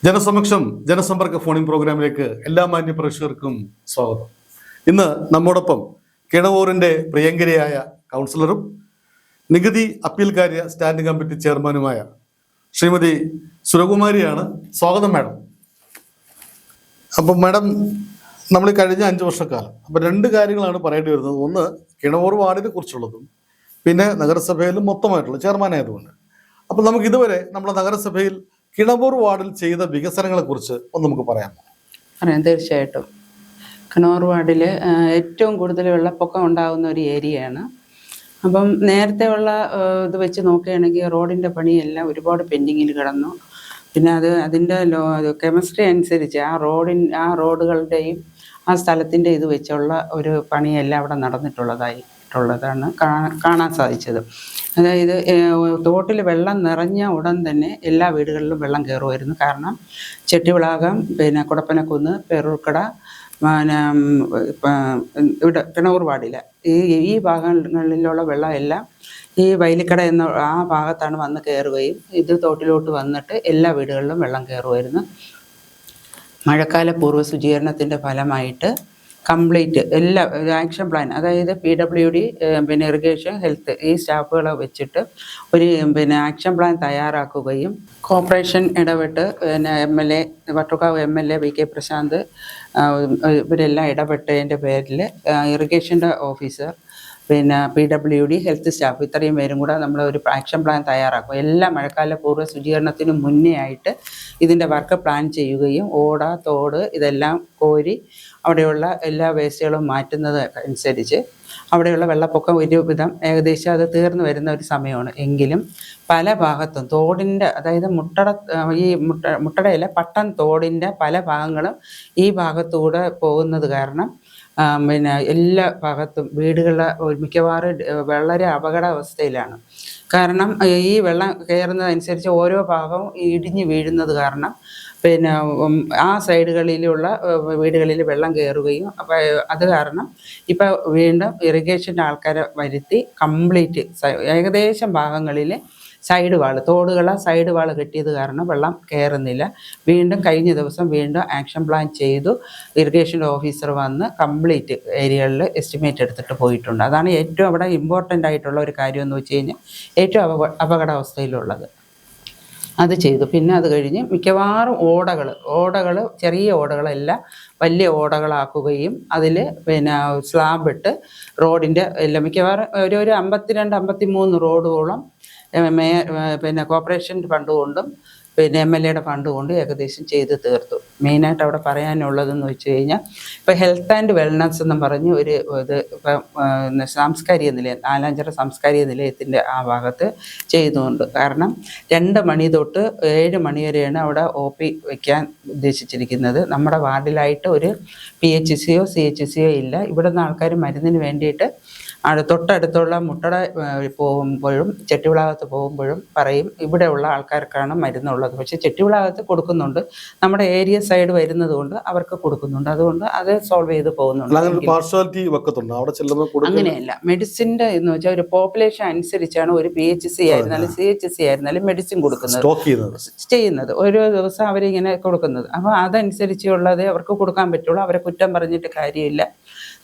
ജനസമക്ഷം ജനസമ്പർക്ക phoning പ്രോഗ്രാമിലേക്ക് എല്ലാ മാന്യ പ്രേക്ഷകർക്കും സ്വാഗതം. ഇന്ന് നമ്മോടൊപ്പം കിണവൂരിന്റെ പ്രിയങ്കരിയായ കൗൺസിലറും നികുതി അപ്പീൽ കാര്യ സ്റ്റാൻഡിംഗ് കമ്മിറ്റി ചെയർമാനുമായ ശ്രീമതി സുരകുമാരിയാണ്. സ്വാഗതം മാഡം. അപ്പം മാഡം, നമ്മൾ കഴിഞ്ഞ 5 വർഷക്കാലം രണ്ട് കാര്യങ്ങളാണ് പറയേണ്ടി വരുന്നത്. ഒന്ന്, കിണവൂർ വാർഡിനെ കുറിച്ചുള്ളതും, പിന്നെ നഗരസഭയിലും മൊത്തമായിട്ടുള്ള ചെയർമാനായതുകൊണ്ട്. അപ്പം നമുക്ക് ഇതുവരെ നമ്മുടെ നഗരസഭയിൽ കിണവൂർ വാർഡിൽ ചെയ്ത വികസനങ്ങളെ കുറിച്ച് ഒന്ന് നമുക്ക് പറയാമോ? പറയാം, തീർച്ചയായിട്ടും. കിണവൂർ വാർഡിൽ ഏറ്റവും കൂടുതൽ വെള്ളപ്പൊക്കം ഉണ്ടാകുന്ന ഒരു ഏരിയയാണ്. അപ്പം നേരത്തെ ഉള്ള ഇത് വെച്ച് നോക്കുകയാണെങ്കിൽ റോഡിൻ്റെ പണിയെല്ലാം ഒരുപാട് പെൻഡിങ്ങിൽ കിടന്നു. പിന്നെ അതിൻ്റെ കെമിസ്ട്രി അനുസരിച്ച് ആ റോഡുകളുടെയും ആ സ്ഥലത്തിൻ്റെ ഇത് വെച്ചുള്ള ഒരു പണിയെല്ലാം അവിടെ നടന്നിട്ടുള്ളതാണ് കാണാൻ സാധിച്ചത്. അതായത് തോട്ടിൽ വെള്ളം നിറഞ്ഞ ഉടൻ തന്നെ എല്ലാ വീടുകളിലും വെള്ളം കയറുമായിരുന്നു. കാരണം ചെട്ടിവിളാകം, പിന്നെ കുടപ്പനക്കുന്ന്, പേരൂർക്കട, ഇവിടെ കിണവൂർ വാർഡിലെ ഈ ഭാഗങ്ങളിലുള്ള വെള്ളം എല്ലാം ഈ വയലിക്കട എന്ന ആ ഭാഗത്താണ് വന്ന് കയറുകയും ഇത് തോട്ടിലോട്ട് വന്നിട്ട് എല്ലാ വീടുകളിലും വെള്ളം കയറുമായിരുന്നു. മഴക്കാല പൂർവ്വ ശുചീകരണത്തിൻ്റെ ഫലമായിട്ട് കംപ്ലീറ്റ് എല്ലാ ആക്ഷൻ പ്ലാൻ, അതായത് PWD, പിന്നെ ഇറിഗേഷൻ, ഹെൽത്ത്, ഈ സ്റ്റാഫുകളെ വെച്ചിട്ട് ഒരു ആക്ഷൻ പ്ലാൻ തയ്യാറാക്കുകയും കോർപ്പറേഷൻ ഇടപെട്ട് പിന്നെ MLA വട്ടുകാവ് MLA VK പ്രശാന്ത് ഇവരെല്ലാം ഇടപെട്ടതിൻ്റെ പേരിൽ ഇറിഗേഷൻ്റെ ഓഫീസർ, പിന്നെ PWD, ഹെൽത്ത് സ്റ്റാഫ്, ഇത്രയും പേരും കൂടെ നമ്മൾ ഒരു ആക്ഷൻ പ്ലാൻ തയ്യാറാക്കും. എല്ലാ മഴക്കാല പൂർവ്വ ശുചീകരണത്തിനും മുന്നേ ആയിട്ട് ഇതിൻ്റെ വർക്ക് പ്ലാൻ ചെയ്യുകയും ഓട, തോട് ഇതെല്ലാം കോരി അവിടെയുള്ള എല്ലാ വേസ്റ്റുകളും മാറ്റുന്നത് അനുസരിച്ച് അവിടെയുള്ള വെള്ളപ്പൊക്കം ഒരുവിധം ഏകദേശം അത് വരുന്ന ഒരു സമയമാണ്. എങ്കിലും പല ഭാഗത്തും തോടിൻ്റെ, അതായത് മുട്ടടയിലെ പട്ടൻ തോടിൻ്റെ പല ഭാഗങ്ങളും ഈ ഭാഗത്തൂടെ പോകുന്നത് കാരണം പിന്നെ എല്ലാ ഭാഗത്തും വീടുകളിലെ മിക്കവാറും വളരെ അപകടാവസ്ഥയിലാണ്. കാരണം ഈ വെള്ളം കയറുന്നതനുസരിച്ച് ഓരോ ഭാഗവും ഇടിഞ്ഞു വീഴുന്നത് കാരണം പിന്നെ ആ സൈഡുകളിലുള്ള വീടുകളിൽ വെള്ളം കയറുകയും അത് കാരണം ഇപ്പം വീണ്ടും ഇറിഗേഷൻ്റെ ആൾക്കാരെ വരുത്തി കംപ്ലീറ്റ് ഏകദേശം ഭാഗങ്ങളിൽ തോടുകളെ സൈഡ് വാള് കെട്ടിയത് കാരണം വെള്ളം കയറുന്നില്ല. വീണ്ടും കഴിഞ്ഞ ദിവസം ആക്ഷൻ പ്ലാൻ ചെയ്തു ഇറിഗേഷൻ ഓഫീസർ വന്ന് കംപ്ലീറ്റ് ഏരിയകളിൽ എസ്റ്റിമേറ്റ് എടുത്തിട്ട് പോയിട്ടുണ്ട്. അതാണ് ഏറ്റവും അവിടെ ഇമ്പോർട്ടൻ്റ് ആയിട്ടുള്ള ഒരു കാര്യം എന്ന് വെച്ച് കഴിഞ്ഞാൽ ഏറ്റവും അപകടാവസ്ഥയിലുള്ളത് അത് ചെയ്തു. പിന്നെ അത് കഴിഞ്ഞ് മിക്കവാറും ഓടകൾ ചെറിയ ഓടകളെല്ലാം വലിയ ഓടകളാക്കുകയും അതിൽ പിന്നെ സ്ലാബ് ഇട്ട് റോഡിൻ്റെ എല്ലാം മിക്കവാറും ഒരു 52-53 റോഡുകളോളം പിന്നെ കോർപ്പറേഷൻ ഫണ്ട് കൊണ്ടും പിന്നെ MLAയുടെ ഫണ്ട് കൊണ്ട് ഏകദേശം ചെയ്ത് തീർത്തു. മെയിനായിട്ട് അവിടെ പറയാനുള്ളതെന്ന് വെച്ച് കഴിഞ്ഞാൽ ഇപ്പോൾ ഹെൽത്ത് ആൻഡ് വെൽനസ് എന്നും പറഞ്ഞ് ഒരു ഇത് ഇപ്പം സാംസ്കാരിക നിലയം, നാലാഞ്ചിറ സാംസ്കാരിക നിലയത്തിൻ്റെ ആ ഭാഗത്ത് ചെയ്യുന്നുണ്ട്. കാരണം 2 മണി തൊട്ട് 7 മണി വരെയാണ് അവിടെ OP വയ്ക്കാൻ ഉദ്ദേശിച്ചിരിക്കുന്നത്. നമ്മുടെ വാർഡിലായിട്ട് ഒരു PHCയോ CHCയോ ഇല്ല. ഇവിടുന്ന് ആൾക്കാർ മരുന്നിന് വേണ്ടിയിട്ട് തൊട്ടടുത്തുള്ള മുട്ടട പോകുമ്പോഴും ചെട്ടിവിളാകത്ത് പോകുമ്പോഴും പറയും ഇവിടെയുള്ള ആൾക്കാർക്കാണ് മരുന്നുള്ളത്. പക്ഷെ ചെട്ടിവിളാകത്ത് കൊടുക്കുന്നുണ്ട്, നമ്മുടെ ഏരിയ സൈഡ് വരുന്നത് കൊണ്ട് അവർക്ക് കൊടുക്കുന്നുണ്ട്. അതുകൊണ്ട് അത് സോൾവ് ചെയ്ത് പോകുന്നുണ്ട്. അങ്ങനെയല്ല, മെഡിസിൻ്റെ എന്ന് വെച്ചാൽ ഒരു പോപ്പുലേഷൻ അനുസരിച്ചാണ് ഒരു PHC ആയിരുന്നാലും CHC ആയിരുന്നാലും മെഡിസിൻ ചെയ്യുന്നത്. ഓരോ ദിവസം അവരിങ്ങനെ കൊടുക്കുന്നത്. അപ്പോൾ അതനുസരിച്ചുള്ളതേ അവർക്ക് കൊടുക്കാൻ പറ്റുള്ളൂ. അവരെ കുറ്റം പറഞ്ഞിട്ട് കാര്യമില്ല.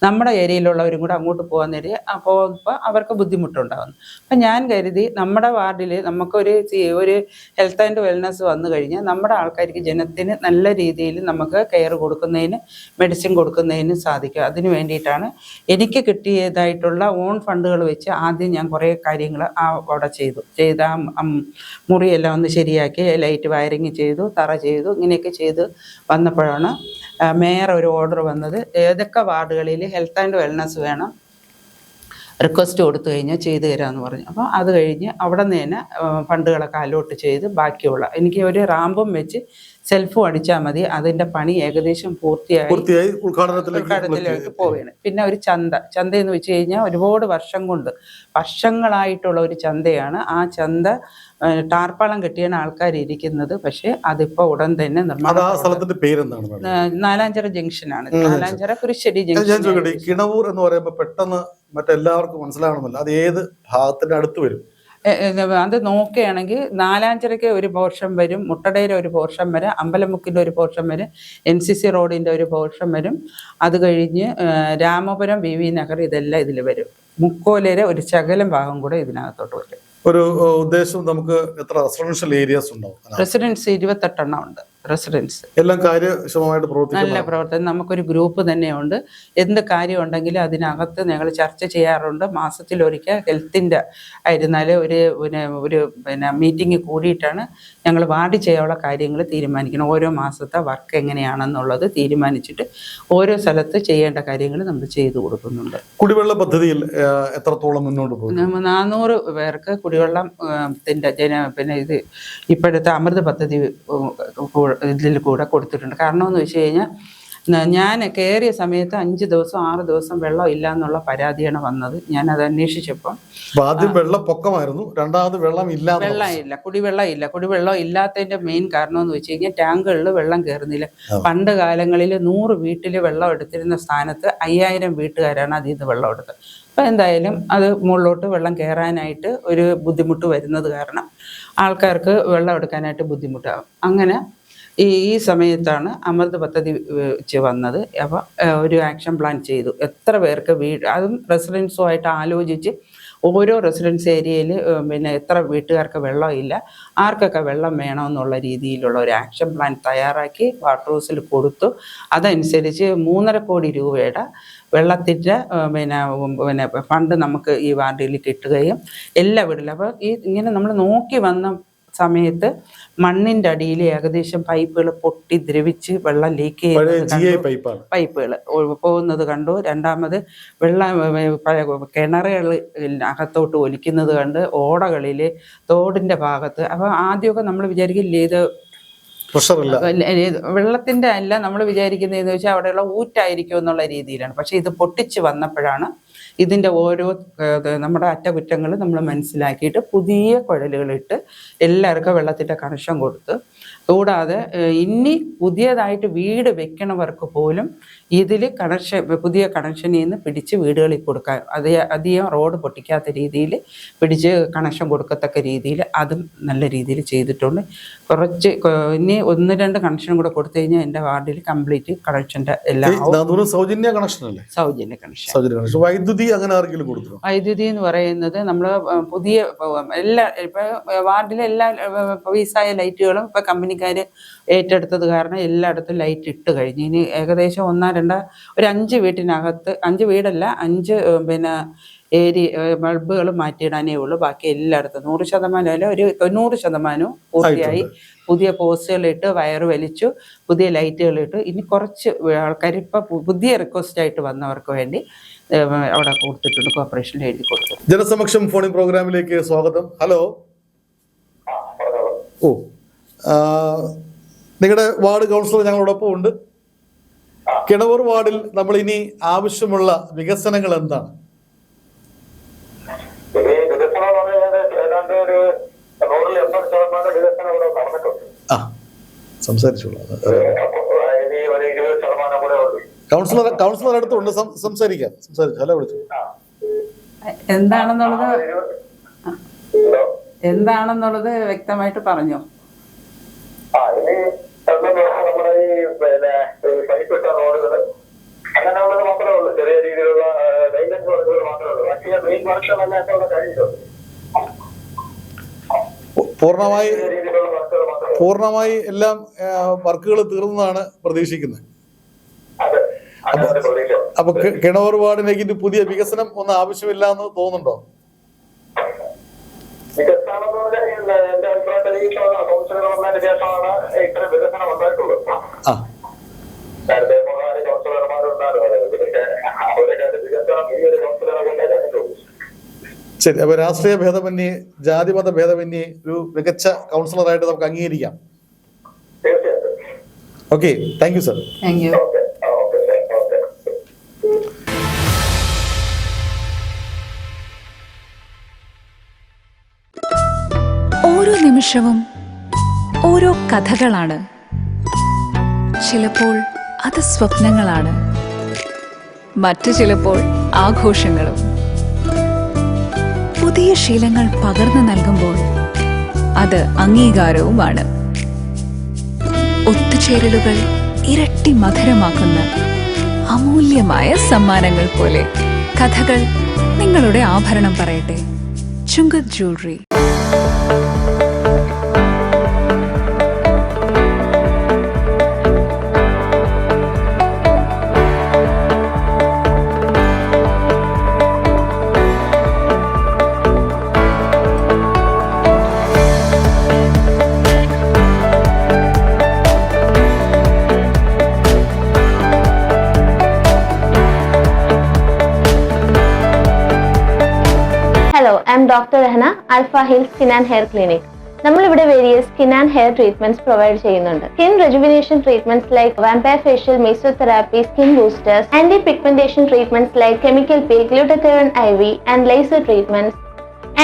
നമ്മുടെ ഏരിയയിലുള്ളവരും കൂടെ അങ്ങോട്ട് പോകാൻ നേരിയ അപ്പോൾ അവർക്ക് ബുദ്ധിമുട്ടുണ്ടാകുന്നു. അപ്പം ഞാൻ കരുതി നമ്മുടെ വാർഡിൽ നമുക്കൊരു ഹെൽത്ത് ആൻഡ് വെൽനസ് വന്നു കഴിഞ്ഞാൽ നമ്മുടെ ആൾക്കാർക്ക് ജനത്തിന് നല്ല രീതിയിൽ നമുക്ക് കെയർ കൊടുക്കുന്നതിന്, മെഡിസിൻ കൊടുക്കുന്നതിന് സാധിക്കും. അതിന് വേണ്ടിയിട്ടാണ് എനിക്ക് കിട്ടിയതായിട്ടുള്ള ഓൺ ഫണ്ടുകൾ വെച്ച് ആദ്യം ഞാൻ കുറേ കാര്യങ്ങൾ അവിടെ ചെയ്ത് ആ മുറിയെല്ലാം ഒന്ന് ശരിയാക്കി, ലൈറ്റ് വയറിങ് ചെയ്തു, തറ ചെയ്തു, ഇങ്ങനെയൊക്കെ ചെയ്ത് വന്നപ്പോഴാണ് മേയർ ഒരു ഓർഡർ വന്നത്, ഏതൊക്കെ വാർഡുകളിൽ ഹെൽത്ത് ആൻഡ് വെൽനസ് വേണം റിക്വസ്റ്റ് കൊടുത്തു കഴിഞ്ഞാൽ ചെയ്തു തരാമെന്ന് പറഞ്ഞു. അപ്പോൾ അത് കഴിഞ്ഞ് അവിടെ നിന്ന് തന്നെ ഫണ്ടുകളൊക്കെ അലോട്ട് ചെയ്ത് ബാക്കിയുള്ള എനിക്ക് ഒരു റാമ്പും വെച്ച് സെൽഫും അടിച്ചാൽ മതി. അതിൻ്റെ പണി ഏകദേശം പൂർത്തിയായി ഉദ്ഘാടനത്തിലേക്ക് പോവുകയാണ്. പിന്നെ ഒരു ചന്തയെന്ന് വെച്ച് കഴിഞ്ഞാൽ ഒരുപാട് വർഷങ്ങളായിട്ടുള്ള ഒരു ചന്തയാണ്. ആ ചന്ത ടാർപ്പാളം കെട്ടിയാണ് ആൾക്കാർ ഇരിക്കുന്നത്. പക്ഷെ അതിപ്പോൾ ഉടൻ തന്നെ നാലാഞ്ചിറ ജംഗ്ഷനാണ്. നാലാഞ്ചിറ കുരിശ്ശടി ജംഗ്ഷൻ. കിണവൂർ എന്ന് പറയുമ്പോൾ പെട്ടെന്ന് മറ്റെല്ലാവർക്കും മനസ്സിലാവണമല്ലോ, അത് ഏത് ഭാഗത്തിന്റെ അടുത്ത് വരും? അത് നോക്കുകയാണെങ്കിൽ നാലാഞ്ചിറയ്ക്ക് ഒരു പോർഷൻ വരും, മുട്ടടയിലെ ഒരു പോർഷൻ വരും, അമ്പലമുക്കിൻ്റെ ഒരു പോർഷൻ വരും, NCC റോഡിൻ്റെ ഒരു പോർഷൻ വരും. അത് കഴിഞ്ഞ് രാമപുരം VV നഗർ ഇതെല്ലാം ഇതിൽ വരും. മുക്കോലയിലെ ഒരു ശകലം ഭാഗം കൂടെ ഇതിനകത്തോട്ട് വരും. ഒരു ഉദ്ദേശം നമുക്ക് എത്ര റെസിഡൻഷ്യൽ ഏരിയാസ് ഉണ്ടാവും? റെസിഡൻസ് 28 എണ്ണം ഉണ്ട്. റെസിഡൻസ് എല്ലാം കാര്യക്ഷമമായിട്ട് നല്ല പ്രവർത്തനം. നമുക്കൊരു ഗ്രൂപ്പ് തന്നെയുണ്ട്. എന്ത് കാര്യം ഉണ്ടെങ്കിലും അതിനകത്ത് ഞങ്ങൾ ചർച്ച ചെയ്യാറുണ്ട്. മാസത്തിലൊരിക്കൽ ഹെൽത്തിൻ്റെ ആയിരുന്നാൽ ഒരു മീറ്റിംഗ് കൂടിയിട്ടാണ് ഞങ്ങൾ വാർഡ് ചെയ്യാനുള്ള കാര്യങ്ങൾ തീരുമാനിക്കണം. ഓരോ മാസത്തെ വർക്ക് എങ്ങനെയാണെന്നുള്ളത് തീരുമാനിച്ചിട്ട് ഓരോ സ്ഥലത്ത് ചെയ്യേണ്ട കാര്യങ്ങൾ നമ്മൾ ചെയ്തു കൊടുക്കുന്നുണ്ട്. കുടിവെള്ള പദ്ധതിയിൽ എത്രത്തോളം മുന്നോട്ട് പോകും? 400 പേർക്ക് കുടിവെള്ളം ഇത് ഇപ്പോഴത്തെ അമൃത് പദ്ധതി ഇതിൽ കൂടെ കൊടുത്തിട്ടുണ്ട്. കാരണം എന്ന് വെച്ച് കഴിഞ്ഞാൽ ഞാൻ കയറിയ സമയത്ത് 5 ദിവസം 6 ദിവസം വെള്ളം ഇല്ല എന്നുള്ള പരാതിയാണ് വന്നത്. ഞാനത് അന്വേഷിച്ചപ്പോൾ ആദ്യം വെള്ളപ്പൊക്കമായിരുന്നു, രണ്ടാമത് വെള്ളം ഇല്ല, കുടിവെള്ളം ഇല്ലാത്തതിന്റെ മെയിൻ കാരണം എന്ന് വെച്ച് കഴിഞ്ഞാൽ ടാങ്കുകളിൽ വെള്ളം കയറുന്നില്ല. പണ്ട് കാലങ്ങളിൽ 100 വീട്ടിൽ വെള്ളം എടുത്തിരുന്ന സ്ഥാനത്ത് 5000 വീട്ടുകാരാണ് അതിൽ നിന്ന് വെള്ളം എടുത്തത്. അപ്പം എന്തായാലും അത് മുകളിലോട്ട് വെള്ളം കയറാനായിട്ട് ഒരു ബുദ്ധിമുട്ട് വരുന്നത് കാരണം ആൾക്കാർക്ക് വെള്ളം എടുക്കാനായിട്ട് ബുദ്ധിമുട്ടാകും. അങ്ങനെ ഈ സമയത്താണ് അമൃത് പദ്ധതി വെച്ച് വന്നത്. അപ്പോൾ ഒരു ആക്ഷൻ പ്ലാൻ ചെയ്തു. എത്ര പേർക്ക് അതും റെസിഡൻസുമായിട്ട് ആലോചിച്ച് ഓരോ റെസിഡൻസ് ഏരിയയിൽ എത്ര വീട്ടുകാർക്ക് വെള്ളമില്ല, ആർക്കൊക്കെ വെള്ളം വേണമെന്നുള്ള രീതിയിലുള്ള ഒരു ആക്ഷൻ പ്ലാൻ തയ്യാറാക്കി വാട്ടർ ഹൗസിൽ കൊടുത്തു. അതനുസരിച്ച് 3.5 കോടി രൂപയുടെ വെള്ളത്തിൻ്റെ ഫണ്ട് നമുക്ക് ഈ വാർഡിൽ കിട്ടുകയും എല്ലാ വീട്ടിലും. അപ്പോൾ ഇങ്ങനെ നമ്മൾ നോക്കി വന്ന സമയത്ത് മണ്ണിൻ്റെ അടിയിൽ ഏകദേശം പൈപ്പുകൾ പൊട്ടി ദ്രവിച്ച് വെള്ളം ലീക്ക് ചെയ്യുന്നത് പൈപ്പുകൾ പോകുന്നത് കണ്ടു. രണ്ടാമത് കിണറുകൾ അകത്തോട്ട് ഒലിക്കുന്നത് കണ്ട്, ഓടകളിൽ തോടിൻ്റെ ഭാഗത്ത്. അപ്പോൾ ആദ്യമൊക്കെ നമ്മൾ വിചാരിക്കില്ലേ ഇത് വെള്ളത്തിൻ്റെ അല്ല, നമ്മൾ വിചാരിക്കുന്നതെന്ന് വെച്ചാൽ അവിടെയുള്ള ഊറ്റായിരിക്കും എന്നുള്ള രീതിയിലാണ്. പക്ഷെ ഇത് പൊട്ടിച്ച് വന്നപ്പോഴാണ് ഇതിൻ്റെ ഓരോ നമ്മുടെ അറ്റകുറ്റങ്ങൾ നമ്മൾ മനസ്സിലാക്കിയിട്ട് പുതിയ കുഴലുകളിട്ട് എല്ലാവർക്കും വെള്ളത്തിൻ്റെ കണക്ഷൻ കൊടുത്ത്, കൂടാതെ ഇനി പുതിയതായിട്ട് വീട് വെക്കണവർക്ക് പോലും ഇതിൽ പുതിയ കണക്ഷനിൽ നിന്ന് പിടിച്ച് വീടുകളിൽ കൊടുക്കാൻ അധികം റോഡ് പൊട്ടിക്കാത്ത രീതിയിൽ പിടിച്ച് കണക്ഷൻ കൊടുക്കത്തക്ക രീതിയിൽ അതും നല്ല രീതിയിൽ ചെയ്തിട്ടുണ്ട്. കുറച്ച് ഇനി 1-2 കണക്ഷൻ കൂടെ കൊടുത്തു കഴിഞ്ഞാൽ എൻ്റെ വാർഡിൽ കംപ്ലീറ്റ് കണക്ഷൻ്റെ എല്ലാം സൗജന്യ കണക്ഷൻ. വൈദ്യുതി എന്ന് പറയുന്നത് നമ്മൾ പുതിയ എല്ലാ വാർഡിലെ എല്ലാ ഫീസായ ലൈറ്റുകളും ഇപ്പം കമ്പനിക്കാർ ഏറ്റെടുത്തത് കാരണം എല്ലായിടത്തും ലൈറ്റ് ഇട്ട് കഴിഞ്ഞ്. ഇനി ഏകദേശം 1-2 ഒരു 5 വീട്ടിനകത്ത് 5 വീടല്ല 5 ബൾബുകൾ മാറ്റിയിടാനേ ഉള്ളൂ. ബാക്കി എല്ലായിടത്തും 100% അല്ല, ഒരു 90% പൂർത്തിയായി. പുതിയ പോസ്റ്റുകളിട്ട് വയറ് വലിച്ചു, പുതിയ ലൈറ്റുകളിട്ട്. ഇനി കുറച്ച് ആൾക്കാർ ഇപ്പം പുതിയ റിക്വസ്റ്റ് ആയിട്ട് വന്നവർക്ക് വേണ്ടി അവിടെ കൊടുത്തിട്ടുണ്ട്, കോർപ്പറേഷനിൽ എഴുതി കൊടുത്തു. ജനസമക്ഷം ഫോണിംഗ് പ്രോഗ്രാമിലേക്ക് സ്വാഗതം. ഹലോ. നിങ്ങളുടെ വാർഡ് കൗൺസിലർ ഞങ്ങളോടൊപ്പം ഉണ്ട്. കിണവൂർ വാർഡിൽ നമ്മൾ ഇനി ആവശ്യമുള്ള വികസനങ്ങൾ എന്താണ്? സംസാരിച്ചോളൂ. കൗൺസിലർ അടുത്തുണ്ട്, സംസാരിക്കാം. ഹലോ, വിളിച്ചു. എന്താണെന്നുള്ളത് വ്യക്തമായിട്ട് പറഞ്ഞോ. നമ്മുടെ ഈ പൈപ്പിട്ട റോഡുകൾ അങ്ങനെയുള്ളത് മാത്രമേ ഉള്ളൂ. ചെറിയ രീതിയിലുള്ള ലൈസൻസ് വർക്കുകൾ മാത്രമേ ഉള്ളൂ. പക്ഷേ മെയിൻ വർക്കുകളല്ലാത്ത അവിടെ കഴിഞ്ഞിട്ടുണ്ട്. പൂർണ്ണമായി എല്ലാം വർക്കുകൾ തീർന്നതാണ് പ്രതീക്ഷിക്കുന്നത്. അപ്പൊ കിണവൂർ വാർഡിലേക്ക് പുതിയ വികസനം ഒന്നും ആവശ്യമില്ല എന്ന് തോന്നുന്നുണ്ടോ? വികസനം എന്റെ അഭിപ്രായത്തിൽ ഈ കൗൺസിലർ വന്നതിന് ശേഷമാണ് ഇത്ര വികസനം ഉണ്ടായിട്ടുള്ളത്. നേരത്തെ 3-4 കൗൺസിലർമാരുണ്ടായിരുന്നു. അവരുടെ വികസനം ഈ ഒരു കൗൺസിലറെ കൊണ്ടേ കഴിഞ്ഞിട്ടുള്ളൂ. ശരി. അപ്പൊ രാഷ്ട്രീയ ഭേദമന്യേ ജാതിമത ഭേദമന്യേ ഒരു മികച്ച കൗൺസിലറായിട്ട് നമുക്ക് അംഗീകരിക്കാം. Okay, thank you sir. Thank you. ഓരോ നിമിഷവും ഓരോ കഥകളാണ്. ചിലപ്പോൾ അത് സ്വപ്നങ്ങളാണ്, മറ്റു ചിലപ്പോൾ ആഘോഷങ്ങളും. പുതിയ ശീലങ്ങൾ പകർന്നു നൽകുമ്പോൾ അത് അംഗീകാരവുമാണ്. ഒത്തുചേരലുകൾ ഇരട്ടി മധുരമാക്കുന്ന അമൂല്യമായ സമ്മാനങ്ങൾ പോലെ കഥകൾ നിങ്ങളുടെ ആഭരണം പറയട്ടെ. Chungath jewellery. Hello, I'm Dr. Rehna, Alpha Hill Skin and Hair Clinic. നമ്മളിവിടെ various skin and hair treatments provide ചെയ്യുന്നുണ്ട്. Skin rejuvenation treatments like vampire facial, mesotherapy, skin boosters, anti pigmentation treatments like chemical peel, glutathione IV and laser treatments.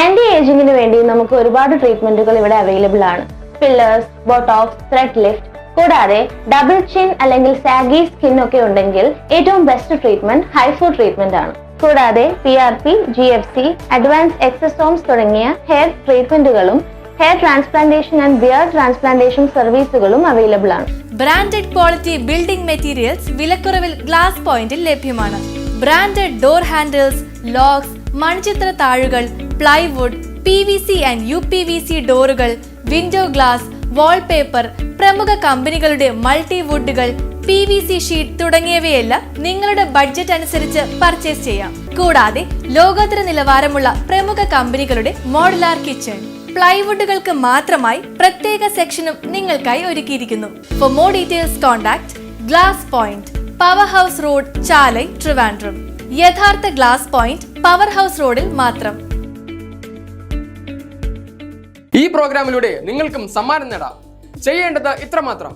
Anti ഏജിംഗിന് വേണ്ടി നമുക്ക് ഒരുപാട് ട്രീറ്റ്മെന്റുകൾ ഇവിടെ available ആണ്. Fillers, botox, thread lift, കൂടാതെ double chin അല്ലെങ്കിൽ സാഗി സ്കിൻ ഒക്കെ ഉണ്ടെങ്കിൽ ഏറ്റവും ബെസ്റ്റ് ട്രീറ്റ്മെന്റ് ഹൈഫു ട്രീറ്റ്മെന്റ് ആണ്. കൂടാതെ PRP, GFC, അഡ്വാൻസ് എക്സസോംസ് തുടങ്ങിയ ഹെയർ ട്രീറ്റ്മെന്റുകളും hair transplantation and beard transplantation സർവീസുകളും അവൈലബിൾ ആണ്. ബ്രാൻഡഡ് ക്വാളിറ്റി ബിൽഡിംഗ് മെറ്റീരിയൽസ് വിലക്കുറവിൽ ഗ്ലാസ് പോയിന്റിൽ ലഭ്യമാണ്. ബ്രാൻഡഡ് ഡോർ ഹാൻഡിൽസ്, ലോക്സ്, മൺചിത്ര താഴുകൾ, പ്ലൈവുഡ്, PVC ആൻഡ് UPVC ഡോറുകൾ, വിൻഡോ ഗ്ലാസ്, വാൾപേപ്പർ, പ്രമുഖ കമ്പനികളുടെ മൾട്ടിവുഡുകൾ, PVC ഷീറ്റ് തുടങ്ങിയവയെല്ലാം നിങ്ങളുടെ ബഡ്ജറ്റ് അനുസരിച്ച് പർച്ചേസ് ചെയ്യാം. കൂടാതെ ലോകോത്തര നിലവാരമുള്ള പ്രമുഖ കമ്പനികളുടെ മോഡുലാർ കിച്ചൺ, പ്ലൈവുഡുകൾക്ക് മാത്രമായി പ്രത്യേക സെക്ഷനും നിങ്ങൾക്കായി ഒരുക്കിയിരിക്കുന്നു. For more details contact glass point, power house road, Chalai, Trivandrum. യഥാർത്ഥ ഗ്ലാസ് പോയിന്റ് പവർ ഹൗസ് റോഡിൽ മാത്രം. ഈ പ്രോഗ്രാമിലൂടെ നിങ്ങൾക്കും സമ്മാനം നേടാം. ചെയ്യേണ്ടത് ഇത്രമാത്രം: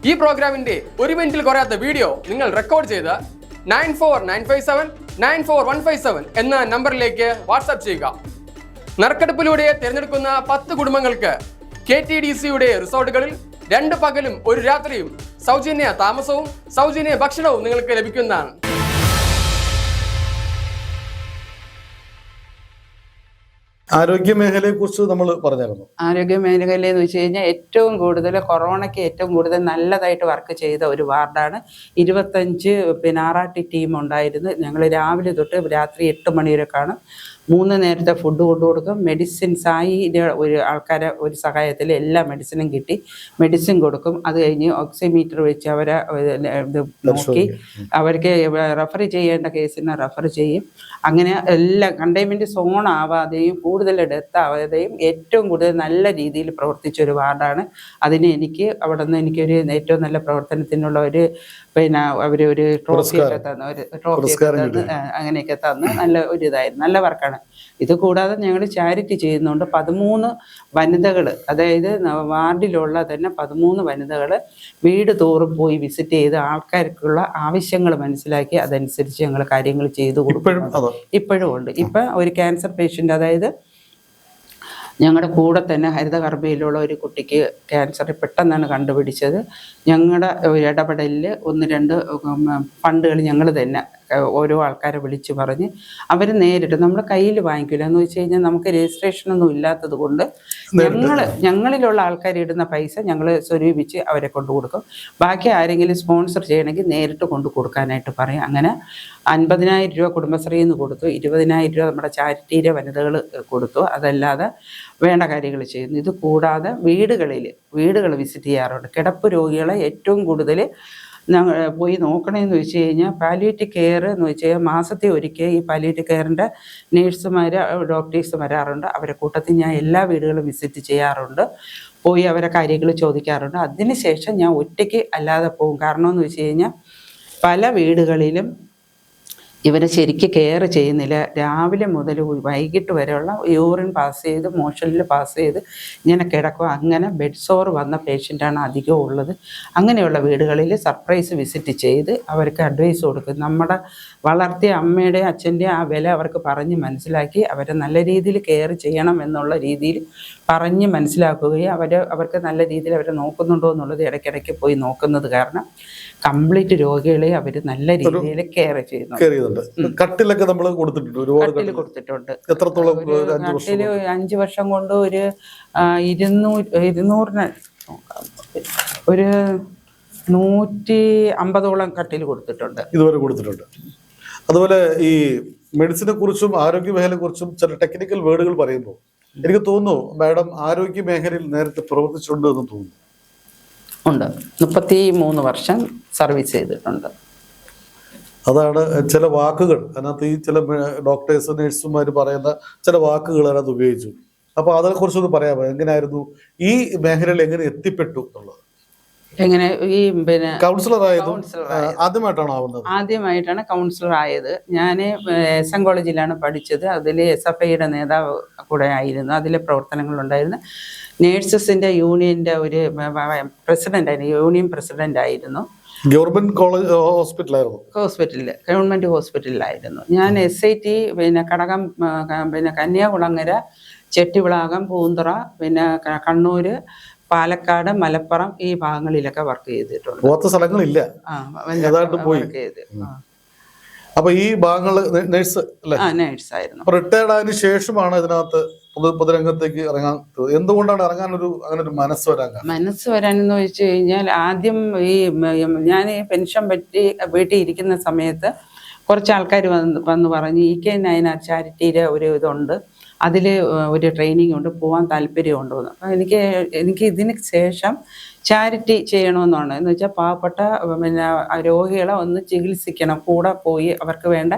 ഈ പ്രോഗ്രാമിന്റെ 1 മിനിറ്റിൽ കുറയാത്ത വീഡിയോ നിങ്ങൾ റെക്കോർഡ് ചെയ്ത് 9495794157 എന്ന നമ്പറിലേക്ക് വാട്സാപ്പ് ചെയ്യുക. നറുക്കെടുപ്പിലൂടെ തിരഞ്ഞെടുക്കുന്ന 10 കുടുംബങ്ങൾക്ക് KTDCയുടെ റിസോർട്ടുകളിൽ 2 പകലും 1 രാത്രിയും സൗജന്യ താമസവും സൗജന്യ ഭക്ഷണവും നിങ്ങൾക്ക് ലഭിക്കുന്നതാണ്. ആരോഗ്യ മേഖലയെ കുറിച്ച് നമ്മൾ പറഞ്ഞായിരുന്നു. ആരോഗ്യ മേഖലയെന്ന് വെച്ച് കഴിഞ്ഞാൽ ഏറ്റവും കൂടുതൽ കൊറോണയ്ക്ക് ഏറ്റവും കൂടുതൽ നല്ലതായിട്ട് വർക്ക് ചെയ്ത ഒരു വാർഡാണ്. 25 RRT ടീം ഉണ്ടായിരുന്നു. ഞങ്ങൾ രാവിലെ തൊട്ട് രാത്രി 8 മണി വരെ കാണും. 3 നേരത്തെ ഫുഡ് കൊണ്ടു കൊടുക്കും. മെഡിസിൻസ് ഒരു ആൾക്കാരെ ഒരു സഹായത്തിൽ എല്ലാ മെഡിസിനും കിട്ടി. മെഡിസിൻ കൊടുക്കും. അത് കഴിഞ്ഞ് ഓക്സിമീറ്റർ വെച്ച് അവരെ ഇത് നോക്കി അവർക്ക് റെഫർ ചെയ്യേണ്ട കേസിനെ റെഫർ ചെയ്യും. അങ്ങനെ എല്ലാം കണ്ടെയ്ൻമെൻറ്റ് സോൺ ആവാതെയും കൂടുതൽ ഡെത്ത് ആവാതെയും ഏറ്റവും കൂടുതൽ നല്ല രീതിയിൽ പ്രവർത്തിച്ചൊരു വാർഡാണ്. അതിന് എനിക്ക് അവിടെ നിന്ന് എനിക്കൊരു ഏറ്റവും നല്ല പ്രവർത്തനത്തിനുള്ള ഒരു അവരൊരു ട്രോഫിയൊക്കെ തന്നു, അങ്ങനെയൊക്കെ തന്ന് നല്ല ഒരു ഇതായിരുന്നു, നല്ല വർക്കാണ്. ഇത് കൂടാതെ ഞങ്ങൾ ചാരിറ്റി ചെയ്യുന്നുണ്ട്. 13 വനിതകൾ, അതായത് വാർഡിലുള്ള തന്നെ 13 വനിതകൾ വീട് തോറും പോയി വിസിറ്റ് ചെയ്ത് ആൾക്കാർക്കുള്ള ആവശ്യങ്ങൾ മനസ്സിലാക്കി അതനുസരിച്ച് ഞങ്ങൾ കാര്യങ്ങൾ ചെയ്തു കൊടുക്കും. ഇപ്പോഴും ഉണ്ട്. ഇപ്പം ഒരു ക്യാൻസർ പേഷ്യൻ്റ്, അതായത് ഞങ്ങളുടെ കൂടെ തന്നെ ഹരിതകർമ്മയിലുള്ള ഒരു കുട്ടിക്ക് ക്യാൻസർ പെട്ടെന്നാണ് കണ്ടുപിടിച്ചത്. ഞങ്ങളുടെ ഇടപെടലിൽ 1-2 ഫണ്ടുകൾ ഞങ്ങൾ തന്നെ ഓരോ ആൾക്കാരെ വിളിച്ച് പറഞ്ഞ് അവർ നേരിട്ട് നമ്മുടെ കയ്യിൽ വാങ്ങിക്കില്ല. എന്ന് വെച്ച് കഴിഞ്ഞാൽ നമുക്ക് രജിസ്ട്രേഷനൊന്നും ഇല്ലാത്തത് കൊണ്ട് ഞങ്ങളിലുള്ള ആൾക്കാർ ഇടുന്ന പൈസ ഞങ്ങൾ സ്വരൂപിച്ച് അവരെ കൊണ്ടു കൊടുക്കും. ബാക്കി ആരെങ്കിലും സ്പോൺസർ ചെയ്യണമെങ്കിൽ നേരിട്ട് കൊണ്ടു കൊടുക്കാനായിട്ട് പറയും. അങ്ങനെ 50,000 രൂപ കുടുംബശ്രീയിൽ നിന്ന് കൊടുത്തു, 20,000 രൂപ നമ്മുടെ ചാരിറ്റിയിലെ വനിതകൾ കൊടുത്തു. അതല്ലാതെ വേണ്ട കാര്യങ്ങൾ ചെയ്യുന്നു. ഇത് കൂടാതെ വീടുകൾ വിസിറ്റ് ചെയ്യാറുണ്ട്. കിടപ്പ് രോഗികളെ ഏറ്റവും കൂടുതൽ പോയി നോക്കണമെന്ന് വെച്ച് കഴിഞ്ഞാൽ പാലിയേറ്റീവ് കെയർ എന്ന് വെച്ച് കഴിഞ്ഞാൽ മാസത്തിൽ ഒരിക്കൽ ഈ പാലിയേറ്റീവ് കെയറിൻ്റെ നേഴ്സുമാർ, ഡോക്ടേഴ്സ് വരാറുണ്ട്. അവരെ കൂട്ടത്തിൽ ഞാൻ എല്ലാ വീടുകളും വിസിറ്റ് ചെയ്യാറുണ്ട്, പോയി അവരെ കാര്യങ്ങൾ ചോദിക്കാറുണ്ട്. അതിനുശേഷം ഞാൻ ഒറ്റയ്ക്ക് അല്ലാതെ പോകും. കാരണം എന്ന് വെച്ച് കഴിഞ്ഞാൽ പല വീടുകളിലും ഇവരെ ശരിക്കും കെയർ ചെയ്യുന്നില്ല. രാവിലെ മുതൽ വൈകിട്ട് വരെയുള്ള യൂറിൻ പാസ് ചെയ്ത് മോഷനിൽ പാസ് ചെയ്ത് ഇങ്ങനെ കിടക്കും. അങ്ങനെ ബെഡ് സോർ വന്ന പേഷ്യൻ്റാണ് അധികം ഉള്ളത്. അങ്ങനെയുള്ള വീടുകളിൽ സർപ്രൈസ് വിസിറ്റ് ചെയ്ത് അവർക്ക് അഡ്വൈസ് കൊടുക്കും. നമ്മുടെ വളർത്തിയ അമ്മയുടെയും അച്ഛൻ്റെയും ആ വില അവർക്ക് പറഞ്ഞ് മനസ്സിലാക്കി അവരെ നല്ല രീതിയിൽ കെയർ ചെയ്യണം എന്നുള്ള രീതിയിൽ പറഞ്ഞ് മനസ്സിലാക്കുകയും അവർക്ക് നല്ല രീതിയിൽ അവരെ നോക്കുന്നുണ്ടോ എന്നുള്ളത് ഇടയ്ക്കിടയ്ക്ക് പോയി നോക്കുന്നത് കാരണം കംപ്ലീറ്റ് രോഗികളെ അവർ നല്ല രീതിയിൽ കെയർ ചെയ്യുന്നുണ്ട്. കട്ടിലൊക്കെ നമ്മൾ കൊടുത്തിട്ടുണ്ട്, ഒരുപാട് കട്ടിൽ കൊടുത്തിട്ടുണ്ട്. എത്രത്തോളം? കട്ടില് 5 വർഷം കൊണ്ട് ഒരു 200 ഒരു 150ഓളം കട്ടിൽ കൊടുത്തിട്ടുണ്ട്, ഇതുവരെ കൊടുത്തിട്ടുണ്ട്. അതുപോലെ ഈ മെഡിസിനെ കുറിച്ചും ആരോഗ്യ മേഖലയെ കുറിച്ചും ചില ടെക്നിക്കൽ വേർഡുകൾ പറയുമ്പോൾ എനിക്ക് തോന്നുന്നു മാഡം ആരോഗ്യ മേഖലയിൽ നേരത്തെ പ്രവർത്തിച്ചിട്ടുണ്ട് എന്ന് തോന്നുന്നു. ഉണ്ട്, 33 വർഷം സർവീസ് ചെയ്തിട്ടുണ്ട്. അതാണ് ചില വാക്കുകൾ അതിനകത്ത് ഈ ചില ഡോക്ടേഴ്സ് നഴ്സുമാർ പറയുന്ന ചില വാക്കുകൾ അതിനകത്ത് ഉപയോഗിച്ചു. അപ്പൊ അതിനെ കുറിച്ചൊന്ന് പറയാമോ? എങ്ങനെയായിരുന്നു ഈ മേഖലയിൽ എങ്ങനെ എത്തിപ്പെട്ടു എന്നുള്ളത്? എങ്ങനെ ഈ പിന്നെ കൗൺസിലർ ആദ്യമായിട്ടാണ് ആവുന്നത്? ആദ്യമായിട്ടാണ് കൗൺസിലർ ആയത്. ഞാൻ SM കോളേജിലാണ് പഠിച്ചത്. അതിൽ SFIയുടെ നേതാവ് കൂടെ ആയിരുന്നു, അതിലെ പ്രവർത്തനങ്ങളുണ്ടായിരുന്നു. നേഴ്സസിന്റെ യൂണിയന്റെ ഒരു പ്രസിഡന്റ്, യൂണിയൻ പ്രസിഡന്റ് ആയിരുന്നു. ഗവൺമെന്റ് കോളേജ് ഹോസ്പിറ്റലിൽ ഗവൺമെന്റ് ഹോസ്പിറ്റലിലായിരുന്നു ഞാൻ. SIT പിന്നെ കടകം, പിന്നെ കന്യാകുളങ്ങര, ചെട്ടിവിളാകം, പൂന്തറ, പിന്നെ കണ്ണൂര്, പാലക്കാട്, മലപ്പുറം ഈ ഭാഗങ്ങളിലൊക്കെ വർക്ക് ചെയ്തിട്ടുണ്ട്. സ്ഥലങ്ങളില്ല, അപ്പൊ ഈ ഭാഗങ്ങള് നേഴ്സ് ആയിരുന്നു. റിട്ടയർഡ് ആയതിനു ശേഷമാണ് ഇതിനകത്ത് പൊതുരംഗത്തേക്ക് ഇറങ്ങാൻ. എന്തുകൊണ്ടാണ് അങ്ങനെ ഒരു മനസ്സ് വരാനെന്ന് വെച്ച് കഴിഞ്ഞാൽ, ആദ്യം ഈ ഞാൻ പെൻഷൻ പറ്റി വീട്ടിൽ ഇരിക്കുന്ന സമയത്ത് കുറച്ച് ആൾക്കാർ വന്ന് പറഞ്ഞ് EK നയനാർ ചാരിറ്റിയുടെ ഒരു ഇതുണ്ട്, അതിൽ ഒരു ട്രെയിനിങ് ഉണ്ട്, പോകാൻ താല്പര്യമുണ്ടോ എന്ന്. അപ്പം എനിക്ക് ഇതിന് ശേഷം ചാരിറ്റി ചെയ്യണമെന്നാണ്. എന്ന് വെച്ചാൽ പാവപ്പെട്ട പിന്നെ രോഗികളെ ഒന്ന് ചികിത്സിക്കണം, കൂടെ പോയി അവർക്ക് വേണ്ട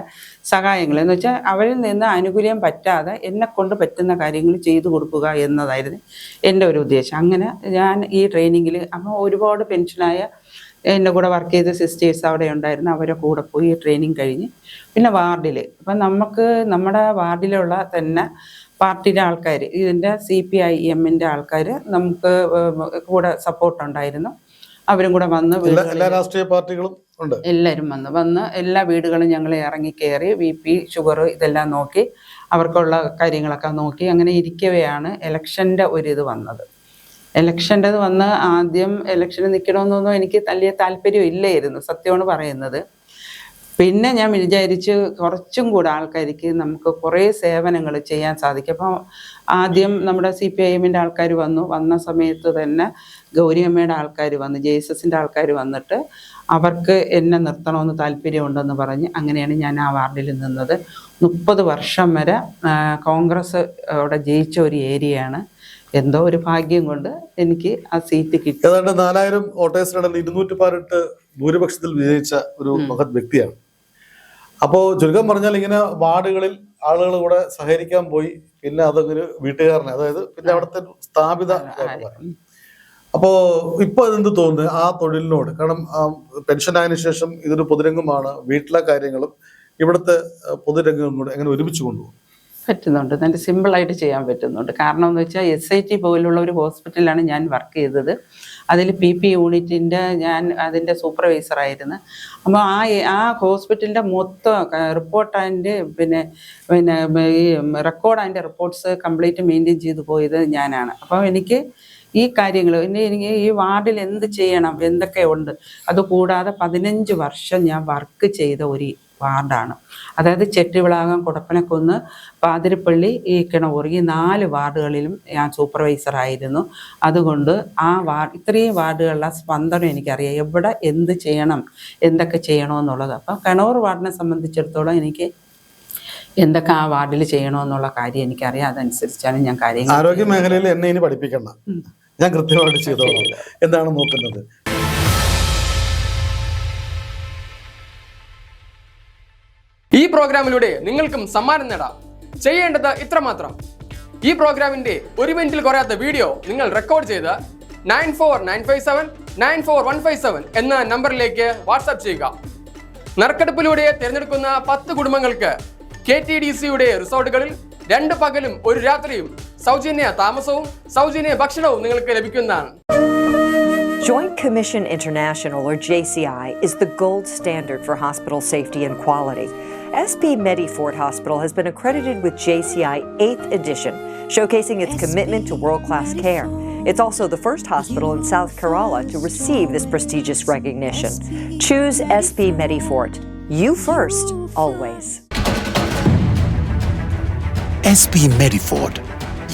സഹായങ്ങൾ എന്ന് വെച്ചാൽ അവരിൽ നിന്ന് ആനുകൂല്യം പറ്റാതെ എന്നെ കൊണ്ട് പറ്റുന്ന കാര്യങ്ങൾ ചെയ്തു കൊടുക്കുക എന്നതായിരുന്നു എൻ്റെ ഒരു ഉദ്ദേശം. അങ്ങനെ ഞാൻ ഈ ട്രെയിനിങ്ങിൽ അപ്പോൾ ഒരുപാട് പെൻഷനായ എൻ്റെ കൂടെ വർക്ക് ചെയ്ത സിസ്റ്റേഴ്സ് അവിടെ ഉണ്ടായിരുന്നു, അവരെ കൂടെ പോയി ട്രെയിനിങ് കഴിഞ്ഞ് പിന്നെ വാർഡിൽ അപ്പം നമുക്ക് നമ്മുടെ വാർഡിലുള്ള തന്നെ പാർട്ടിയുടെ ആൾക്കാർ, ഇതിൻ്റെ CPIMൻ്റെ ആൾക്കാർ നമുക്ക് കൂടെ സപ്പോർട്ട് ഉണ്ടായിരുന്നു. അവരും കൂടെ വന്ന് എല്ലാ രാഷ്ട്രീയ പാർട്ടികളും ഉണ്ട്, എല്ലാവരും വന്ന് എല്ലാ വീടുകളും ഞങ്ങൾ ഇറങ്ങി കയറി BP, ഷുഗർ ഇതെല്ലാം നോക്കി അവർക്കുള്ള കാര്യങ്ങളൊക്കെ നോക്കി അങ്ങനെ ഇരിക്കവെയാണ് ഇലക്ഷൻ്റെ ഒരിത് വന്നത്. ഇലക്ഷൻ്റെത് വന്ന് ആദ്യം ഇലക്ഷന് നിൽക്കണമെന്നൊന്നും എനിക്ക് വലിയ താല്പര്യം ഇല്ലായിരുന്നു, സത്യമാണ് പറയുന്നത്. പിന്നെ ഞാൻ വിചാരിച്ച് കുറച്ചും കൂടെ ആൾക്കാർക്ക് നമുക്ക് കുറേ സേവനങ്ങൾ ചെയ്യാൻ സാധിക്കും. അപ്പോൾ ആദ്യം നമ്മുടെ CPIMൻ്റെ ആൾക്കാർ വന്ന സമയത്ത് തന്നെ ഗൗരിയമ്മയുടെ ആൾക്കാർ വന്ന്, JSSൻ്റെ ആൾക്കാർ വന്നിട്ട് അവർക്ക് എന്നെ നിർത്തണമെന്ന് താല്പര്യമുണ്ടെന്ന് പറഞ്ഞ് അങ്ങനെയാണ് ഞാൻ ആ വാർഡിൽ നിന്നത്. 30 വർഷം വരെ കോൺഗ്രസ് അവിടെ ജയിച്ച ഒരു ഏരിയയാണ്. എന്തോ ഒരു ഭാഗ്യം കൊണ്ട് എനിക്ക് ആ സീറ്റ് കിട്ടി. ഏതാണ്ട് 4000 വോട്ടേഴ്സിനിടയിൽ 218 ഭൂരിപക്ഷത്തിൽ വിജയിച്ച ഒരു മഹത് വ്യക്തിയാണ്. അപ്പോ ചുരുക്കം പറഞ്ഞാൽ ഇങ്ങനെ വാർഡുകളിൽ ആളുകൾ കൂടെ സഹകരിക്കാൻ പോയി, പിന്നെ അതൊരു വീട്ടുകാരനെ, അതായത് പിന്നെ അവിടുത്തെ സ്ഥാപിത. അപ്പോ ഇപ്പൊ അതെന്ത് തോന്നുന്നു ആ തൊഴിലിനോട്? കാരണം പെൻഷൻ ആയതിനു ശേഷം ഇതൊരു പൊതുരംഗമാണ്, വീട്ടിലെ കാര്യങ്ങളും ഇവിടുത്തെ പൊതുരംഗവും കൂടെ എങ്ങനെ ഒരുമിച്ച് കൊണ്ടുപോകും? പറ്റുന്നുണ്ട്, നല്ല സിമ്പിളായിട്ട് ചെയ്യാൻ പറ്റുന്നുണ്ട്. കാരണം എന്ന് വെച്ചാൽ SIT പോലുള്ള ഒരു ഹോസ്പിറ്റലിലാണ് ഞാൻ വർക്ക് ചെയ്തത്. അതിൽ PP യൂണിറ്റിൻ്റെ ഞാൻ അതിൻ്റെ സൂപ്പർവൈസറായിരുന്നു. അപ്പോൾ ആ ഹോസ്പിറ്റലിൻ്റെ മൊത്തം റിപ്പോർട്ട് ആൻഡ് പിന്നെ ഈ record and reports complete maintain ചെയ്തു പോയത് ഞാനാണ്. അപ്പോൾ എനിക്ക് ഈ കാര്യങ്ങൾ എനിക്ക് ഈ വാർഡിൽ എന്ത് ചെയ്യണം, എന്തൊക്കെ ഉണ്ട്, അതുകൂടാതെ 15 വർഷം ഞാൻ വർക്ക് ചെയ്ത ഒരു വാർഡാണ്. അതായത് ചെട്ടിവിളാകം, കുടപ്പനക്കുന്ന്, പാതിരപ്പള്ളി, ഈ കിണവൂർ, ഈ 4 വാർഡുകളിലും ഞാൻ സൂപ്പർവൈസറായിരുന്നു. അതുകൊണ്ട് ആ ഇത്രയും വാർഡുകളിലെ സ്പന്ദനം എനിക്കറിയാം, എവിടെ എന്ത് ചെയ്യണം, എന്തൊക്കെ ചെയ്യണമെന്നുള്ളത്. അപ്പം കിണവൂർ വാർഡിനെ സംബന്ധിച്ചിടത്തോളം എനിക്ക് എന്തൊക്കെ ആ വാർഡിൽ ചെയ്യണമെന്നുള്ള കാര്യം എനിക്കറിയാം. അതനുസരിച്ചാണ് ഞാൻ കാര്യങ്ങൾ. ആരോഗ്യ മേഖലയിൽ എന്നെ ഇനി പഠിപ്പിക്കണ്ട, ഞാൻ കൃത്യമായിട്ട് ചെയ്തോളാം. എന്താണ് നോക്കുന്നത്? ഈ പ്രോഗ്രാമിലൂടെ നിങ്ങൾക്കും സമ്മാനം നേടാം. ചെയ്യേണ്ടത് ഇത്രമാത്രം: ഈ പ്രോഗ്രാമിന്റെ 1 മിനിറ്റിൽ കുറയാത്ത വീഡിയോ നിങ്ങൾ റെക്കോർഡ് ചെയ്ത് 9495794157 എന്ന നമ്പറിലേക്ക് വാട്സാപ്പ് ചെയ്യുക. നറുക്കെടുപ്പിലൂടെ തിരഞ്ഞെടുക്കുന്ന 10 കുടുംബങ്ങൾക്ക് KTDCയുടെ റിസോർട്ടുകളിൽ 2 പകലും 1 രാത്രിയും സൗജന്യ താമസവും സൗജന്യ ഭക്ഷണവും നിങ്ങൾക്ക് ലഭിക്കുന്നതാണ്. Joint Commission International, or JCI, is the gold standard for hospital safety and quality. SP Medifort Hospital has been accredited with JCI 8th edition, showcasing its commitment to world-class care. It's also the first hospital in South Kerala to receive this prestigious recognition. Choose SP Medifort. You first, always. SP Medifort.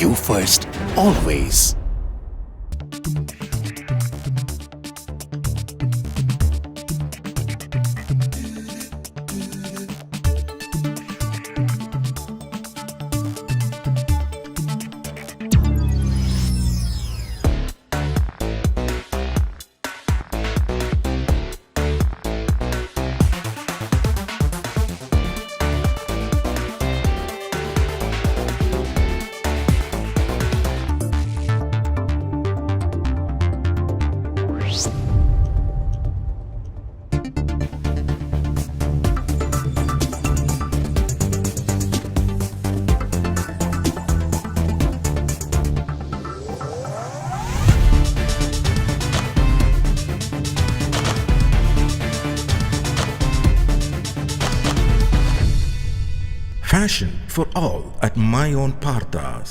You first, always. Fashion for all at my own Parthas.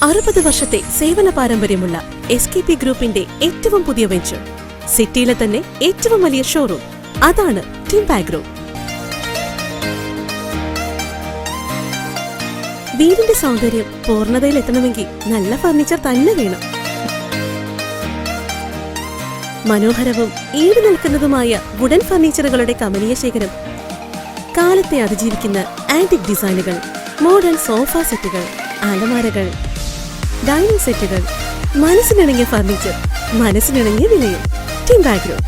60 വർഷത്തെ സേവന പാരമ്പര്യമുള്ള SKP ഗ്രൂപ്പിന്റെ ഏറ്റവും പുതിയ venture, സിറ്റിയിലെ തന്നെ ഏറ്റവും വലിയ ഷോറൂം, അതാണ് ടിംബാഗ് ഗ്രൂപ്പ്. വീടിന്റെ സൗന്ദര്യം പൂർണ്ണതയിലെത്തണമെങ്കിൽ നല്ല ഫർണിച്ചർ തന്നെ വേണം. മനോഹരവും ഈട് നിൽക്കുന്നതുമായ വുഡൻ ഫർണിച്ചറുകളുടെ കമനീയ ശേഖരം, കാലത്തെ അതിജീവിക്കുന്ന ആന്റിക് ഡിസൈനുകൾ, മോഡേൺ സോഫ സെറ്റുകൾ, അലമാരകൾ, ഡൈനിങ് സെറ്റുകൾ, മനസ്സിനിണങ്ങിയ ഫർണിച്ചർ, മനസ്സിനിണങ്ങിയ വിലയിൽ. Timbag group.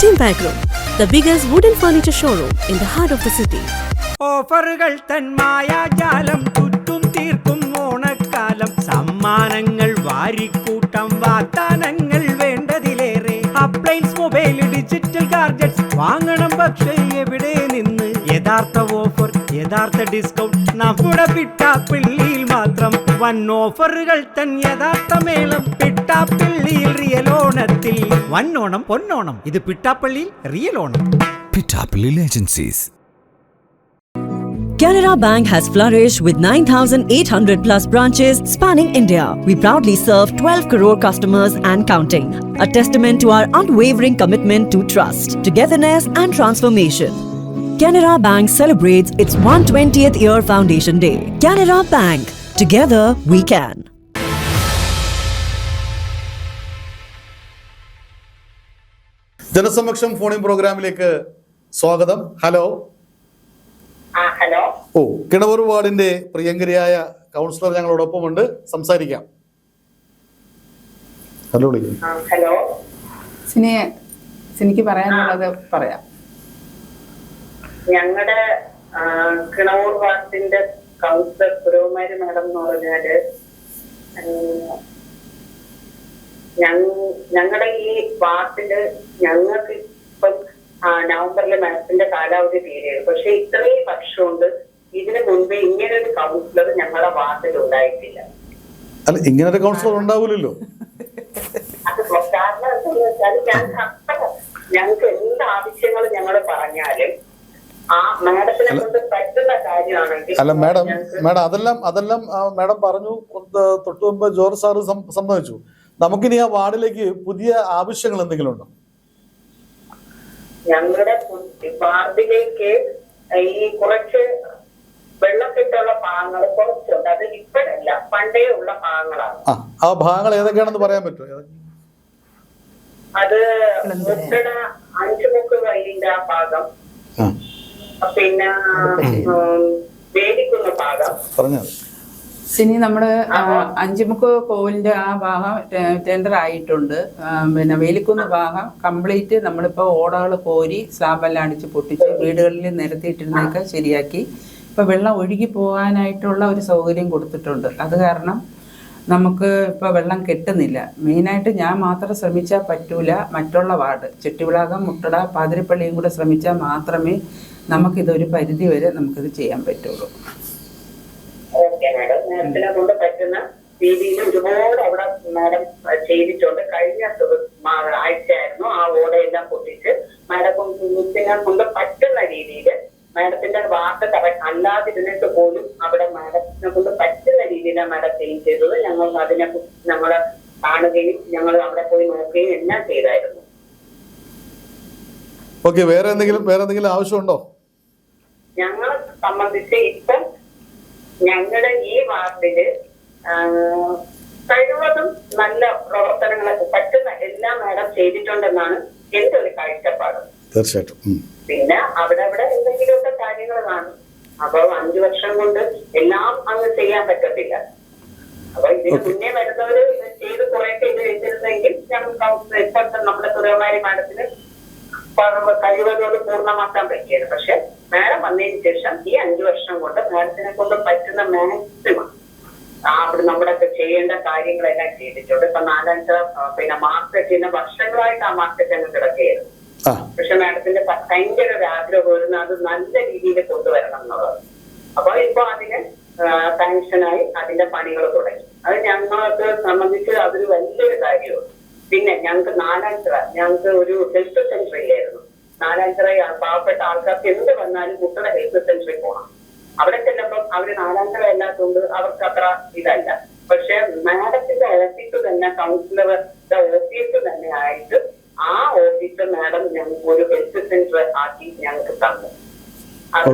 Timbag group, the biggest wooden furniture showroom in the heart of the city. ഓഫറുകൾ തൻ മായാജാലം ചുറ്റും തീർക്കും ഓണക്കാലം. സമ്മാനങ്ങൾ വാരിക്കൂട്ടം, വാഗ്ദാനങ്ങൾ വേണ്ടതിലേറെ. അപ്ലയൻസ്, മൊബൈൽ, ഡിജിറ്റൽ ഗാഡ്ജറ്റ്സ് വാങ്ങണം, പക്ഷേ എവിടെ നിന്ന്? യഥാർത്ഥ ഓഫർ, യഥാർത്ഥ ഡിസ്കൗണ്ട് നമ്മുടെ പിട്ടാപ്പിള്ളിയിൽ മാത്രം. വൻ ഓഫറുകൾ തൻ യഥാർത്ഥ മേളം പിട്ടാപ്പിള്ളിയിൽ. റിയൽ ഓണത്തിൽ വന്നോണം പൊന്നോണം, ഇത് പിട്ടാപ്പള്ളിയിൽ real Onam. Pitapillil Agencies. Canara Bank has flourished with 9,800 plus branches spanning India. We proudly serve 12 crore customers and counting, a testament to our unwavering commitment to trust, togetherness and transformation. Canara Bank celebrates its 120th year foundation day. Canara Bank, together we can. ജനസമക്ഷം ഫോണിൻ പ്രോഗ്രാമിലേക്ക് സ്വാഗതം. Hello. Hello. ഓ, Kinavoor വാർഡിന്റെ പ്രിയങ്കരിയായ councillor ഞങ്ങളോടൊപ്പമുണ്ട്, സംസാരിക്കാം. Hello. Hello. സിനിക്ക് പറയാനുള്ളത് പറയാം. ഞങ്ങളുടെ Kinavoor വാർഡിന്റെ councillor പുരോമാരി madam എന്ന് പറഞ്ഞാല് ഞങ്ങളുടെ ഈ വാർഡില് ഞങ്ങൾക്ക് ഇപ്പം നവംബറിലെ മാഡത്തിന്റെ കാലാവധി തീരെയാണ്. പക്ഷെ ഇത്രയും വർഷം കൊണ്ട് ഇതിനു മുൻപേ ഇങ്ങനെ ഒരു കൗൺസിലർ ഞങ്ങളുടെ വാർഡിൽ ഉണ്ടായിട്ടില്ല. അല്ല, ഇങ്ങനെ ഒരു കൗൺസിലർ ഉണ്ടാവില്ലല്ലോ. അത് കാരണം എന്താണെന്ന് വെച്ചാൽ ഞങ്ങൾക്ക് എന്ത് ആവശ്യങ്ങൾ ഞങ്ങൾ പറഞ്ഞാലും ആ മാഡത്തിനെ കൊണ്ട് പറ്റുന്ന കാര്യമാണെങ്കിൽ. അല്ല മാഡം, അതെല്ലാം മാഡം പറഞ്ഞു. തൊട്ടു മുമ്പ് ജോർജ് സാറ് സമ്മതിച്ചു. നമുക്കിനി ആ വാർഡിലേക്ക് പുതിയ ആവശ്യങ്ങൾ എന്തെങ്കിലും ഉണ്ടോ? ഞങ്ങളുടെ വാർഡിലേക്ക് ഈ കുറച്ച് വെള്ളക്കെട്ടുള്ള ഭാഗങ്ങൾ കുറച്ചുണ്ട്. അത് ഇപ്പോഴല്ല, പണ്ടേ ഉള്ള ഭാഗങ്ങളാണ്. ആ ഭാഗങ്ങൾ ഏതൊക്കെയാണെന്ന് പറയാൻ പറ്റുമോ? അത് മുട്ടട അഞ്ചുമുക്ക് വയലിന്റെ ആ ഭാഗം, പിന്നെ വേലിക്കുന്ന ഭാഗം. പറഞ്ഞത് സിനി, നമ്മുടെ അഞ്ചുമുക്ക് കോവിലിന്റെ ആ ഭാഗം ടെൻഡർ ആയിട്ടുണ്ട്. പിന്നെ വേലിക്കുന്ന് ഭാഗം കംപ്ലീറ്റ് നമ്മളിപ്പോൾ ഓടകൾ കോരി സ്ലാബെല്ലാം അടിച്ച് പൊട്ടിച്ച് വീടുകളിൽ നിരത്തിയിട്ടിരുന്നൊക്കെ ശരിയാക്കി ഇപ്പോൾ വെള്ളം ഒഴുകി പോകാനായിട്ടുള്ള ഒരു സൗകര്യം കൊടുത്തിട്ടുണ്ട്. അത് കാരണം നമുക്ക് ഇപ്പോൾ വെള്ളം കെട്ടുന്നില്ല. മെയിനായിട്ട് ഞാൻ മാത്രം ശ്രമിച്ചാൽ പറ്റൂല, മറ്റുള്ള വാർഡ് ചെട്ടിവിളാകം, മുട്ടട, പാതിരിപ്പള്ളിയും കൂടെ ശ്രമിച്ചാൽ മാത്രമേ നമുക്കിതൊരു പരിധി വരെ നമുക്കിത് ചെയ്യാൻ പറ്റുള്ളൂ. ഓക്കെ മാഡം, മാഡത്തിനെ കൊണ്ട് പറ്റുന്ന രീതിയിൽ ഒരുപാട് അവിടെ മാഡം ചെയ്തിട്ടുണ്ട്. കഴിഞ്ഞ ആഴ്ചയായിരുന്നു ആ ഓടയെല്ലാം പൊട്ടിച്ച് മാഡം കൊണ്ട് പറ്റുന്ന രീതിയിൽ മാഡത്തിന്റെ വാക്ക് കറക്റ്റ് അല്ലാതിരുന്നിട്ട് പോലും അവിടെ മാഡത്തിനെ കൊണ്ട് പറ്റുന്ന രീതിയിലാണ് മാഡം ക്ലീൻ ചെയ്തത്. ഞങ്ങൾ അതിനെ ഞങ്ങള് കാണുകയും ഞങ്ങൾ അവിടെ പോയി നോക്കുകയും എല്ലാം ചെയ്തായിരുന്നു. ഓക്കെ, വേറെ എന്തെങ്കിലും ആവശ്യമുണ്ടോ? ഞങ്ങളെ സംബന്ധിച്ച് ഇപ്പം ഞങ്ങളുടെ ഈ വാർഡില് കഴിവതും നല്ല പ്രവർത്തനങ്ങളൊക്കെ പറ്റുന്ന എല്ലാം മാഡം ചെയ്തിട്ടുണ്ടെന്നാണ് എന്റെ ഒരു കാഴ്ചപ്പാട്. തീർച്ചയായിട്ടും. പിന്നെ അവിടെ എന്തെങ്കിലുമൊക്കെ കാര്യങ്ങൾ കാണും. അപ്പൊ 5 വർഷം കൊണ്ട് എല്ലാം അങ്ങ് ചെയ്യാൻ പറ്റത്തില്ല. അപ്പൊ ഇതിന് മുന്നേ വരുന്നവര് ചെയ്ത് കുറെയൊക്കെ ഇത് ചെയ്തിരുന്നെങ്കിൽ ഞങ്ങൾക്ക് ഇപ്പോഴത്തെ നമ്മുടെ തുറമാരി മാഡത്തിന് കഴിവതോട് പൂർണ്ണമാക്കാൻ പറ്റിയത്. പക്ഷെ മാഡം വന്നതിന് ശേഷം ഈ 5 വർഷം കൊണ്ട് മാഡത്തിനെ കൊണ്ട് പറ്റുന്ന മാക്സിമം അവിടെ നമ്മുടെയൊക്കെ ചെയ്യേണ്ട കാര്യങ്ങളെല്ലാം ചെയ്തിട്ടുണ്ട്. ഇപ്പൊ 4-5 പിന്നെ മാർക്കറ്റിന് വർഷങ്ങളായിട്ട് ആ മാർക്കറ്റ് അങ്ങ് കിടക്കുകയായിരുന്നു. പക്ഷെ മാഡത്തിന്റെ ഭയങ്കര ഒരു ആഗ്രഹമായിരുന്നു അത് നല്ല രീതിയിൽ കൊണ്ടുവരണം എന്നുള്ളത്. അപ്പൊ ഇപ്പൊ അതിന് സാങ്ഷനായി അതിന്റെ പണികൾ തുടങ്ങി. അത് ഞങ്ങൾക്ക് സംബന്ധിച്ച് അതൊരു വലിയൊരു കാര്യമാണ്. പിന്നെ ഞങ്ങൾക്ക് 4-5 ഞങ്ങൾക്ക് ഒരു ഹെൽത്ത് സെന്റർ ഇല്ലായിരുന്നു. 4-5 പാവപ്പെട്ട ആൾക്കാർക്ക് എന്ത് വന്നാലും കുട്ടിയുടെ ഹെൽത്ത് സെന്ററിൽ പോകണം. അവിടെ ചെല്ലുമ്പോൾ അവര് 4-5 അല്ലാത്തതുകൊണ്ട് അവർക്ക് അത്ര ഇതല്ല. പക്ഷെ മാഡത്തിന്റെ ഓഫീസ് തന്നെ കൗൺസിലറുടെ ഓഫീസ് തന്നെ ആയിട്ട് ആ ഓഫീസ് മാഡം ഞങ്ങൾക്ക് ഒരു ഹെൽത്ത് സെന്റർ ആക്കി ഞങ്ങൾക്ക് തന്നു. അത്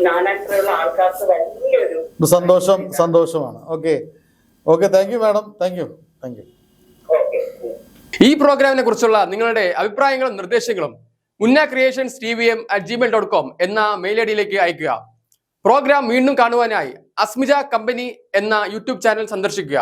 4-5 ആൾക്കാർക്ക് വലിയൊരു സന്തോഷമാണ്. Okay, thank you madam. Thank you. ഈ പ്രോഗ്രാമിനെ കുറിച്ചുള്ള നിങ്ങളുടെ അഭിപ്രായങ്ങളും നിർദ്ദേശങ്ങളും munnacreations@gmail.com എന്ന മെയിൽ ഐഡിയിലേക്ക് അയക്കുക. പ്രോഗ്രാം വീണ്ടും കാണുവാനായി അസ്മിജ കമ്പനി എന്ന യൂട്യൂബ് ചാനൽ സന്ദർശിക്കുക.